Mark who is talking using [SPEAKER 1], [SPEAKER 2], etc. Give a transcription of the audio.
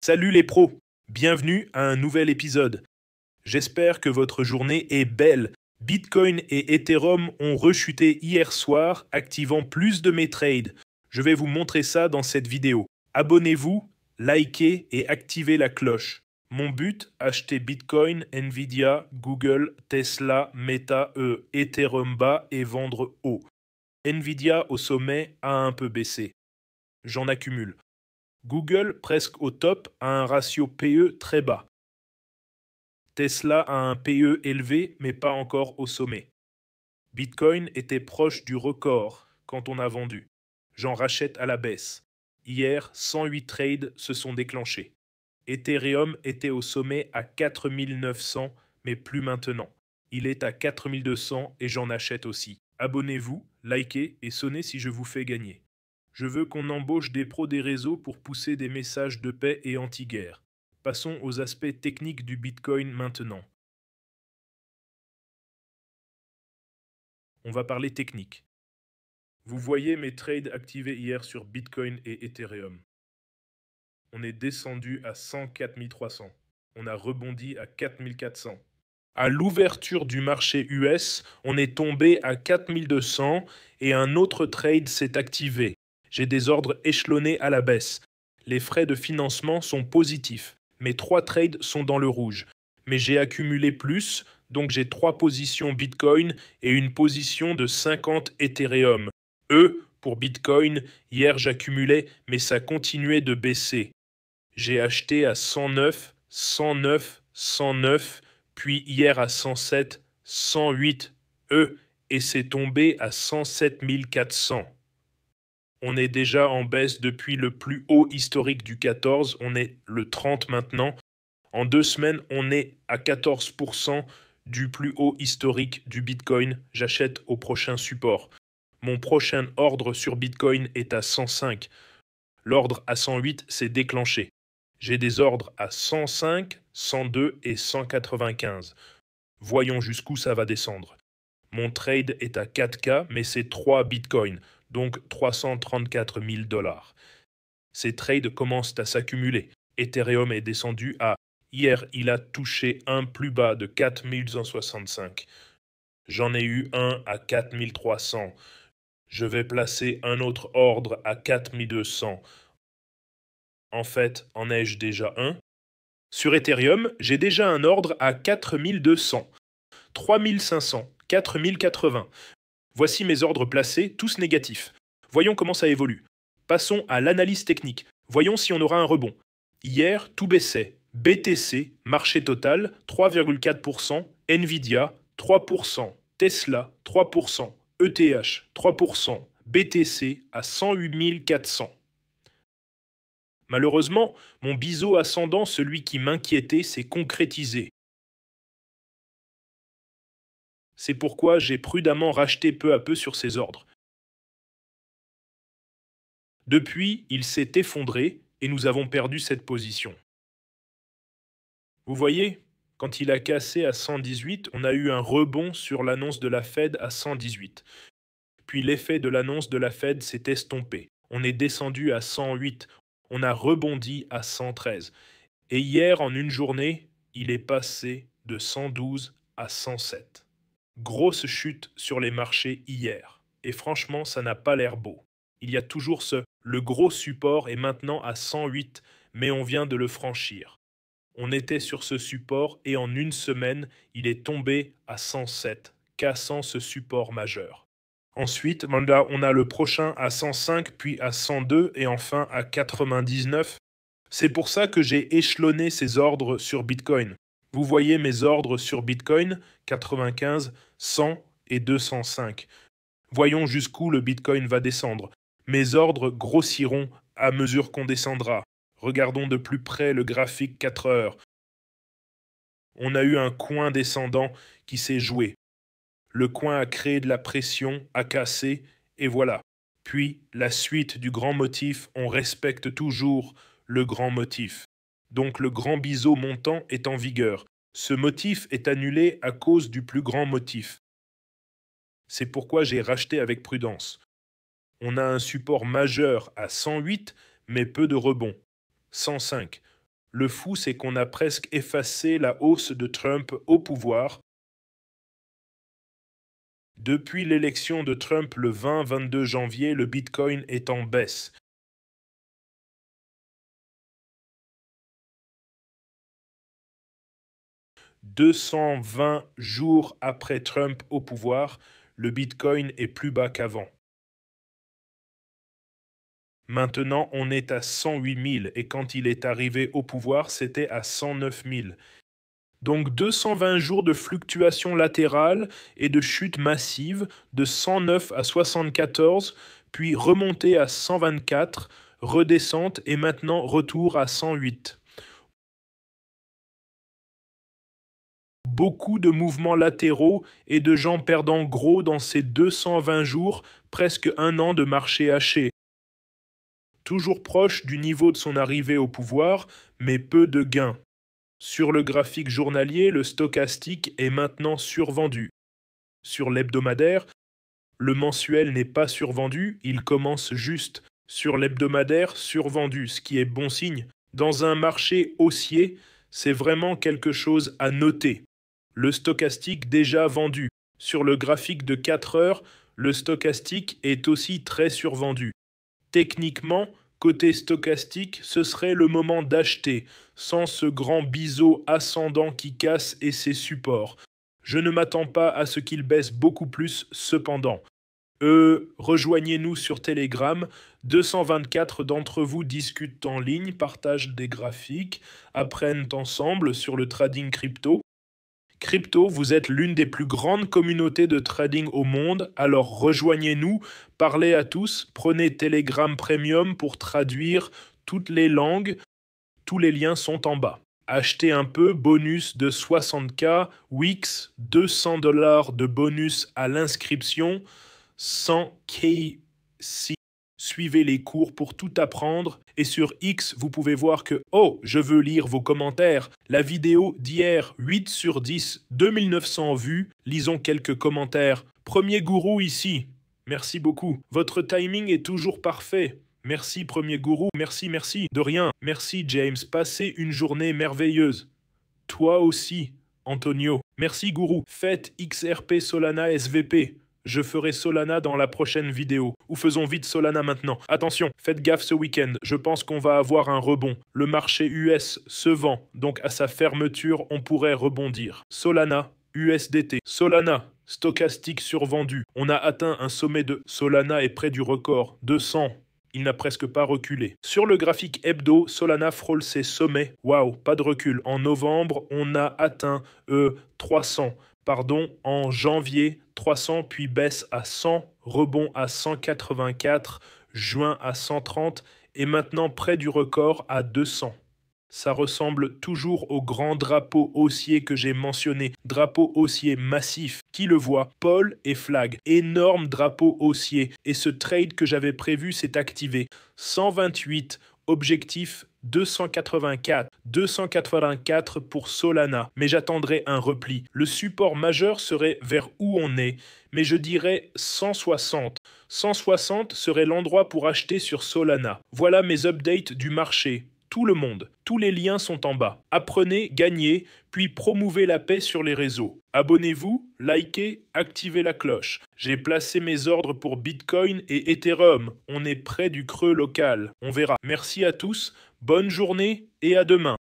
[SPEAKER 1] Salut les pros, bienvenue à un nouvel épisode. J'espère que votre journée est belle. Bitcoin et Ethereum ont rechuté hier soir, activant plus de mes trades. Je vais vous montrer ça dans cette vidéo. Abonnez-vous, likez et activez la cloche. Mon but, acheter Bitcoin, Nvidia, Google, Tesla, Meta, Ethereum bas et vendre haut. Nvidia au sommet a un peu baissé. J'en accumule. Google, presque au top, a un ratio PE très bas. Tesla a un PE élevé, mais pas encore au sommet. Bitcoin était proche du record quand on a vendu. J'en rachète à la baisse. Hier, 108 trades se sont déclenchés. Ethereum était au sommet à 4900, mais plus maintenant. Il est à 4200 et j'en achète aussi. Abonnez-vous, likez et sonnez si je vous fais gagner. Je veux qu'on embauche des pros des réseaux pour pousser des messages de paix et anti-guerre. Passons aux aspects techniques du Bitcoin maintenant. On va parler technique. Vous voyez mes trades activés hier sur Bitcoin et Ethereum. On est descendu à 104 300. On a rebondi à 4400. À l'ouverture du marché US, on est tombé à 4200 et un autre trade s'est activé. J'ai des ordres échelonnés à la baisse. Les frais de financement sont positifs. Mes 3 trades sont dans le rouge. Mais j'ai accumulé plus, donc j'ai 3 positions Bitcoin et une position de 50 Ethereum. Pour Bitcoin, hier j'accumulais, mais ça continuait de baisser. J'ai acheté à 109, 109, 109, puis hier à 107, 108, et c'est tombé à 107 400. On est déjà en baisse depuis le plus haut historique du 14, on est le 30 maintenant. En 2 semaines, on est à 14% du plus haut historique du Bitcoin. J'achète au prochain support. Mon prochain ordre sur Bitcoin est à 105. L'ordre à 108 s'est déclenché. J'ai des ordres à 105, 102 et 195. Voyons jusqu'où ça va descendre. Mon trade est à 4K, mais c'est 3 bitcoins, donc 334 000 $. Ces trades commencent à s'accumuler. Ethereum est descendu à... Hier, il a touché un plus bas de 4165. J'en ai eu un à 4300. Je vais placer un autre ordre à 4200. En fait, en ai-je déjà un? Sur Ethereum, j'ai déjà un ordre à 4200, 3500, 4080. Voici mes ordres placés, tous négatifs. Voyons comment ça évolue. Passons à l'analyse technique. Voyons si on aura un rebond. Hier, tout baissait. BTC, marché total, 3,4%, Nvidia, 3%, Tesla, 3%, ETH, 3%, BTC à 108 400. Malheureusement, mon biseau ascendant, celui qui m'inquiétait, s'est concrétisé. C'est pourquoi j'ai prudemment racheté peu à peu sur ces ordres. Depuis, il s'est effondré et nous avons perdu cette position. Vous voyez, quand il a cassé à 118, on a eu un rebond sur l'annonce de la Fed à 118. Puis l'effet de l'annonce de la Fed s'est estompé. On est descendu à 108. On a rebondi à 113. Et hier, en une journée, il est passé de 112 à 107. Grosse chute sur les marchés hier. Et franchement, ça n'a pas l'air beau. Il y a toujours le gros support est maintenant à 108, mais on vient de le franchir. On était sur ce support et en une semaine, il est tombé à 107, cassant ce support majeur. Ensuite, on a le prochain à 105, puis à 102 et enfin à 99. C'est pour ça que j'ai échelonné ces ordres sur Bitcoin. Vous voyez mes ordres sur Bitcoin, 95, 100 et 205. Voyons jusqu'où le Bitcoin va descendre. Mes ordres grossiront à mesure qu'on descendra. Regardons de plus près le graphique 4 heures. On a eu un coin descendant qui s'est joué. Le coin a créé de la pression, a cassé, et voilà. Puis, la suite du grand motif, on respecte toujours le grand motif. Donc le grand biseau montant est en vigueur. Ce motif est annulé à cause du plus grand motif. C'est pourquoi j'ai racheté avec prudence. On a un support majeur à 108, mais peu de rebond. 105. Le fou, c'est qu'on a presque effacé la hausse de Trump au pouvoir. Depuis l'élection de Trump le 20-22 janvier, le Bitcoin est en baisse. « 220 jours après Trump au pouvoir, le Bitcoin est plus bas qu'avant. Maintenant, on est à 108 000 et quand il est arrivé au pouvoir, c'était à 109 000. Donc 220 jours de fluctuations latérales et de chute massive de 109 à 74, puis remontée à 124, redescente et maintenant retour à 108. Beaucoup de mouvements latéraux et de gens perdant gros dans ces 220 jours, presque un an de marché haché. Toujours proche du niveau de son arrivée au pouvoir, mais peu de gains. Sur le graphique journalier, le stochastique est maintenant survendu. Sur l'hebdomadaire, le mensuel n'est pas survendu, il commence juste. Sur l'hebdomadaire, survendu, ce qui est bon signe. Dans un marché haussier, c'est vraiment quelque chose à noter. Le stochastique déjà vendu. Sur le graphique de 4 heures, le stochastique est aussi très survendu. Techniquement, côté stochastique, ce serait le moment d'acheter, sans ce grand biseau ascendant qui casse et ses supports. Je ne m'attends pas à ce qu'il baisse beaucoup plus cependant. Rejoignez-nous sur Telegram. 224 d'entre vous discutent en ligne, partagent des graphiques, apprennent ensemble sur le trading crypto. Crypto, vous êtes l'une des plus grandes communautés de trading au monde, alors rejoignez-nous, parlez à tous, prenez Telegram Premium pour traduire toutes les langues, tous les liens sont en bas. Achetez un peu, bonus de 60K, Wix, $200 de bonus à l'inscription, 100 KC. Suivez les cours pour tout apprendre et sur X, vous pouvez voir que « Oh, je veux lire vos commentaires ». La vidéo d'hier, 8 sur 10, 2900 vues. Lisons quelques commentaires. Premier gourou ici. Merci beaucoup. Votre timing est toujours parfait. Merci premier gourou. Merci. De rien. Merci James. Passez une journée merveilleuse. Toi aussi, Antonio. Merci gourou. Faites XRP Solana SVP. Je ferai Solana dans la prochaine vidéo. Ou faisons vite Solana maintenant. Attention, faites gaffe ce week-end. Je pense qu'on va avoir un rebond. Le marché US se vend, donc à sa fermeture, on pourrait rebondir. Solana, USDT. Solana, stochastique survendu. On a atteint un sommet de Solana est près du record. 200. Il n'a presque pas reculé. Sur le graphique hebdo, Solana frôle ses sommets. Waouh, pas de recul. En novembre, on a atteint 300. En janvier, 300, puis baisse à 100, rebond à 184, juin à 130 et maintenant près du record à 200. Ça ressemble toujours au grand drapeau haussier que j'ai mentionné, drapeau haussier massif. Qui le voit? Paul et Flag. Énorme drapeau haussier. Et ce trade que j'avais prévu s'est activé. 128, objectif 284. 284 pour Solana. Mais j'attendrai un repli. Le support majeur serait vers où on est. Mais je dirais 160. 160 serait l'endroit pour acheter sur Solana. Voilà mes updates du marché. Tout le monde. Tous les liens sont en bas. Apprenez, gagnez, puis promouvez la paix sur les réseaux. Abonnez-vous, likez, activez la cloche. J'ai placé mes ordres pour Bitcoin et Ethereum. On est près du creux local. On verra. Merci à tous, bonne journée et à demain.